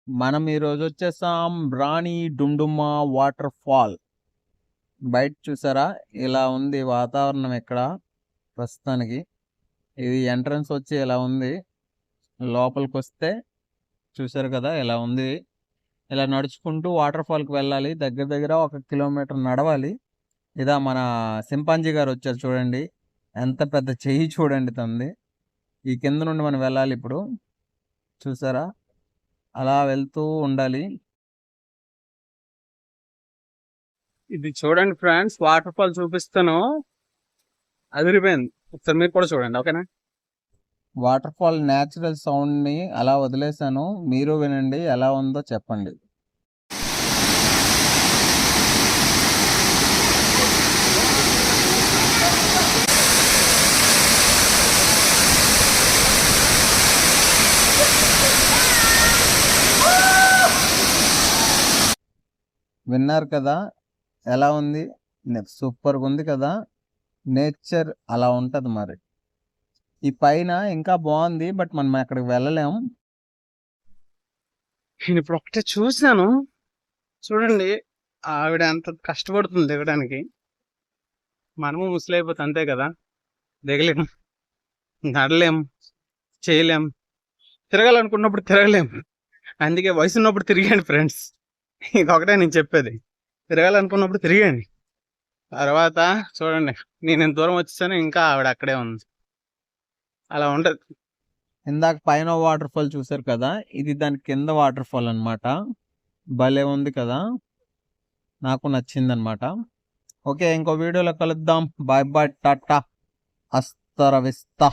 మనం ఈరోజు వచ్చేసాం రాణి డుమ్డుమ్మా వాటర్ ఫాల్. బయట చూసారా ఇలా ఉంది వాతావరణం ఇక్కడ ప్రస్తుతానికి. ఇది ఎంట్రన్స్ వచ్చి ఇలా ఉంది. లోపలికి వస్తే చూసారు కదా ఇలా ఉంది. ఇలా నడుచుకుంటూ వాటర్ ఫాల్కి వెళ్ళాలి. దగ్గర దగ్గర 1 కిలోమీటర్ నడవాలి. ఇదా మన సింపాంజీ గారు వచ్చారు చూడండి. ఎంత పెద్ద చెయ్యి చూడండి తంది. ఈ కింద నుండి మనం వెళ్ళాలి ఇప్పుడు. చూసారా అలా వెళ్తూ ఉండాలి. ఇది చూడండి ఫ్రెండ్స్, వాటర్ ఫాల్ చూపిస్తాను. అదిరిపోయింది. ఒకసారి మీరు కూడా చూడండి, ఓకేనా? వాటర్ ఫాల్ న్యాచురల్ సౌండ్ని అలా వదిలేశాను. మీరు వినండి, ఎలా ఉందో చెప్పండి. విన్నారు కదా ఎలా ఉంది? సూపర్గా ఉంది కదా. నేచర్ అలా ఉంటుంది మరి. ఈ పైన ఇంకా బాగుంది, బట్ మనం అక్కడికి వెళ్ళలేం. నేను ఇప్పుడు ఒకటే చూసాను. చూడండి, ఆవిడ ఎంత కష్టపడుతుంది దిగడానికి. మనము ముసలైపోతే అంతే కదా, దిగలేం, నడలేం, చేయలేం. తిరగాలనుకున్నప్పుడు తిరగలేం. అందుకే వయసు ఉన్నప్పుడు తిరిగాను ఫ్రెండ్స్. ఇది ఒకటే నేను చెప్పేది. తిరగాలనుకున్నప్పుడు తిరిగాను. తర్వాత చూడండి, నేను ఎంత దూరం వచ్చేసాను, ఇంకా ఆవిడ అక్కడే ఉంది. అలా ఉంటది. ఇందాక పైన వాటర్ ఫాల్ చూసారు కదా, ఇది దాని కింద వాటర్ ఫాల్ అనమాట. భలే ఉంది కదా, నాకు నచ్చింది అనమాట. ఓకే, ఇంకో వీడియోలో కలుద్దాం. బాయ్ బాయ్, టాటా, హస్త విస్తా.